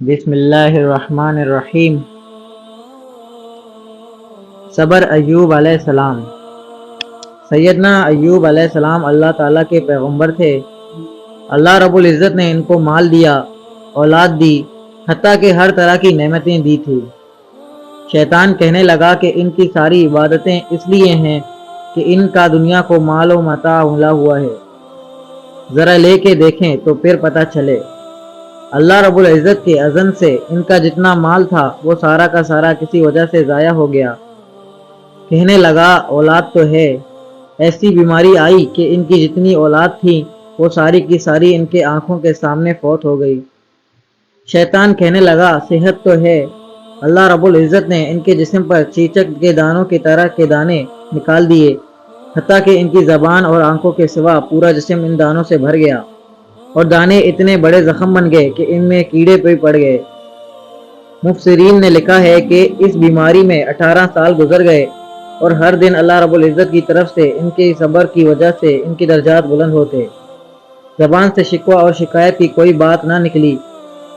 بسم اللہ الرحمن الرحیم۔ صبر ایوب علیہ السلام۔ سیدنا ایوب علیہ السلام اللہ تعالیٰ کے پیغمبر تھے۔ اللہ رب العزت نے ان کو مال دیا، اولاد دی، حتیٰ کہ ہر طرح کی نعمتیں دی تھی۔ شیطان کہنے لگا کہ ان کی ساری عبادتیں اس لیے ہیں کہ ان کا دنیا کو مال و متاع ملا ہوا ہے، ذرا لے کے دیکھیں تو پھر پتہ چلے۔ اللہ رب العزت کے اذن سے ان کا جتنا مال تھا وہ سارا کا سارا کسی وجہ سے ضائع ہو گیا۔ کہنے لگا اولاد تو ہے، ایسی بیماری آئی کہ ان کی جتنی اولاد تھی وہ ساری کی ساری ان کے آنکھوں کے سامنے فوت ہو گئی۔ شیطان کہنے لگا صحت تو ہے، اللہ رب العزت نے ان کے جسم پر چیچک کے دانوں کی طرح کے دانے نکال دیے، حتیٰ کہ ان کی زبان اور آنکھوں کے سوا پورا جسم ان دانوں سے بھر گیا، اور دانے اتنے بڑے زخم بن گئے کہ ان میں کیڑے بھی پڑ گئے۔ مفسرین نے لکھا ہے کہ اس بیماری میں 18 سال گزر گئے، اور ہر دن اللہ رب العزت کی طرف سے ان کے صبر کی وجہ سے ان کی درجات بلند ہوتے۔ زبان سے شکوہ اور شکایت کی کوئی بات نہ نکلی،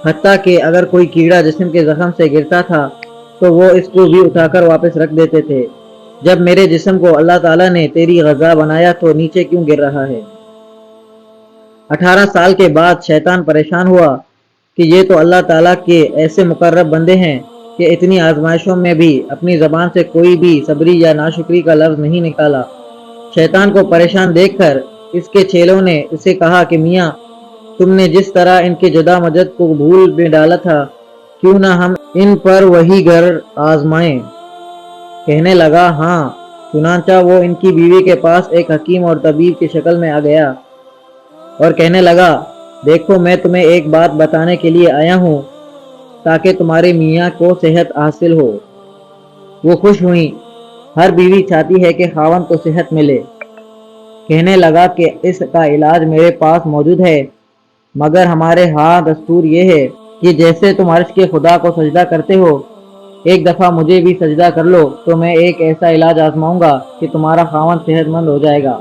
حتیٰ کہ اگر کوئی کیڑا جسم کے زخم سے گرتا تھا تو وہ اس کو بھی اٹھا کر واپس رکھ دیتے تھے۔ جب میرے جسم کو اللہ تعالیٰ نے تیری غذا بنایا تو نیچے کیوں گر رہا ہے؟ 18 سال کے بعد شیطان پریشان ہوا کہ یہ تو اللہ تعالیٰ کے ایسے مقرب بندے ہیں کہ اتنی آزمائشوں میں بھی اپنی زبان سے کوئی بھی صبری یا ناشکری کا لفظ نہیں نکالا۔ شیطان کو پریشان دیکھ کر اس کے چیلوں نے اسے کہا کہ میاں، تم نے جس طرح ان کے جدا مجد کو بھول میں ڈالا تھا، کیوں نہ ہم ان پر وہی گر آزمائیں؟ کہنے لگا ہاں۔ چنانچہ وہ ان کی بیوی کے پاس ایک حکیم اور طبیب کی شکل میں آ گیا اور کہنے لگا دیکھو، میں تمہیں ایک بات بتانے کے لیے آیا ہوں تاکہ تمہارے میاں کو صحت حاصل ہو۔ وہ خوش ہوئیں۔ ہر بیوی چاہتی ہے کہ خاوند کو صحت ملے۔ کہنے لگا کہ اس کا علاج میرے پاس موجود ہے، مگر ہمارے ہاں دستور یہ ہے کہ جیسے تم عرش کے خدا کو سجدہ کرتے ہو، ایک دفعہ مجھے بھی سجدہ کر لو تو میں ایک ایسا علاج آزماؤں گا کہ تمہارا خاوند صحت مند ہو جائے گا۔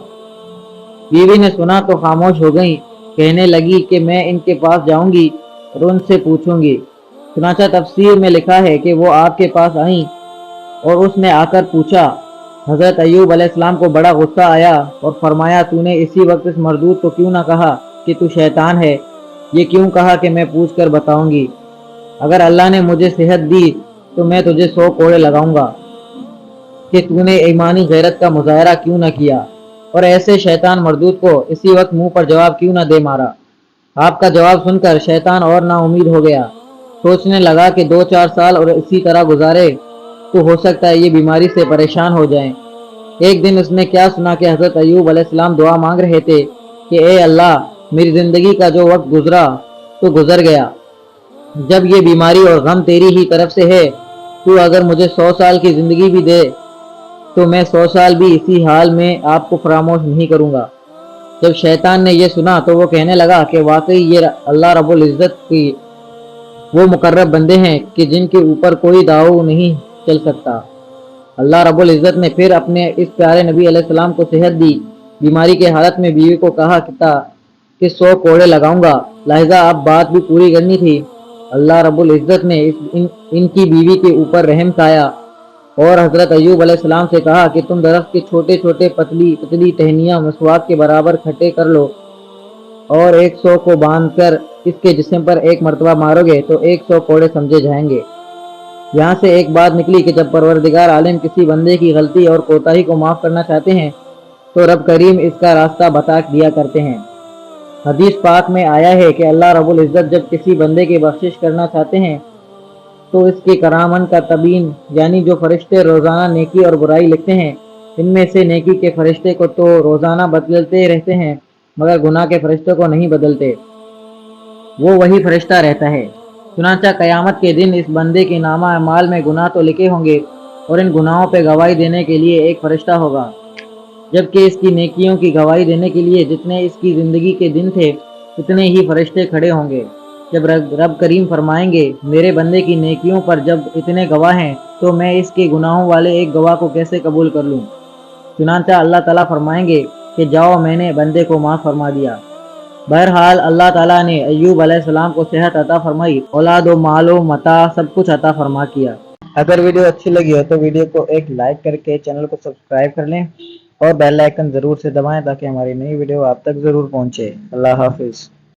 بیوی نے سنا تو خاموش ہو گئی، کہنے لگی کہ میں ان کے پاس جاؤں گی اور ان سے پوچھوں گی۔ چنانچہ تفسیر میں لکھا ہے کہ وہ آپ کے پاس آئیں اور اس نے آ کر پوچھا۔ حضرت ایوب علیہ السلام کو بڑا غصہ آیا اور فرمایا تو نے اسی وقت اس مردود کو کیوں نہ کہا کہ تو شیطان ہے؟ یہ کیوں کہا کہ میں پوچھ کر بتاؤں گی؟ اگر اللہ نے مجھے صحت دی تو میں تجھے 100 کوڑے لگاؤں گا کہ تو نے ایمانی غیرت کا مظاہرہ کیوں نہ کیا، اور ایسے شیطان مردود کو اسی وقت منہ پر جواب کیوں نہ دے مارا۔ آپ کا جواب سن کر شیطان اور نا امید ہو گیا، سوچنے لگا کہ 2-4 سال اور اسی طرح گزارے تو ہو سکتا ہے یہ بیماری سے پریشان ہو جائیں۔ ایک دن اس نے کیا سنا کہ حضرت ایوب علیہ السلام دعا مانگ رہے تھے کہ اے اللہ، میری زندگی کا جو وقت گزرا تو گزر گیا، جب یہ بیماری اور غم تیری ہی طرف سے ہے، تو اگر مجھے 100 سال کی زندگی بھی دے تو میں 100 سال بھی اسی حال میں آپ کو فراموش نہیں کروں گا۔ جب شیطان نے یہ سنا تو وہ کہنے لگا کہ واقعی یہ اللہ رب العزت کی وہ مقرب بندے ہیں کہ جن کے اوپر کوئی داؤ نہیں چل سکتا۔ اللہ رب العزت نے پھر اپنے اس پیارے نبی علیہ السلام کو صحت دی۔ بیماری کے حالت میں بیوی کو کہا کہ 100 کوڑے لگاؤں گا، لہذا اب بات بھی پوری کرنی تھی۔ اللہ رب العزت نے ان کی بیوی کے اوپر رحم کھایا اور حضرت ایوب علیہ السلام سے کہا کہ تم درخت کے چھوٹے چھوٹے پتلی پتلی ٹہنیاں مسواک کے برابر کھٹے کر لو اور 100 کو باندھ کر اس کے جسم پر ایک مرتبہ مارو گے تو 100 کوڑے سمجھے جائیں گے۔ یہاں سے ایک بات نکلی کہ جب پروردگار عالم کسی بندے کی غلطی اور کوتاہی کو معاف کرنا چاہتے ہیں تو رب کریم اس کا راستہ بتا دیا کرتے ہیں۔ حدیث پاک میں آیا ہے کہ اللہ رب العزت جب کسی بندے کی بخشش کرنا چاہتے ہیں تو اس کے کرامن کا تبین، یعنی جو فرشتے روزانہ نیکی اور برائی لکھتے ہیں، ان میں سے نیکی کے فرشتے کو تو روزانہ بدلتے رہتے ہیں مگر گناہ کے فرشتوں کو نہیں بدلتے، وہ وہی فرشتہ رہتا ہے۔ چنانچہ قیامت کے دن اس بندے کے نامہ اعمال میں گناہ تو لکھے ہوں گے اور ان گناہوں پہ گواہی دینے کے لیے ایک فرشتہ ہوگا، جبکہ اس کی نیکیوں کی گواہی دینے کے لیے جتنے اس کی زندگی کے دن تھے اتنے ہی فرشتے کھڑے ہوں گے۔ جب رب کریم فرمائیں گے میرے بندے کی نیکیوں پر جب اتنے گواہ ہیں تو میں اس کے گناہوں والے ایک گواہ کو کیسے قبول کر لوں؟ چنانچہ اللہ تعالیٰ فرمائیں گے کہ جاؤ، میں نے بندے کو معاف فرما دیا۔ بہرحال اللہ تعالیٰ نے ایوب علیہ السلام کو صحت عطا فرمائی، اولاد و مال و متاع سب کچھ عطا فرما کیا۔ اگر ویڈیو اچھی لگی ہو تو ویڈیو کو ایک لائک کر کے چینل کو سبسکرائب کر لیں اور بیل آئیکن ضرور سے دبائیں تاکہ ہماری نئی ویڈیو آپ تک ضرور پہنچے۔ اللہ حافظ۔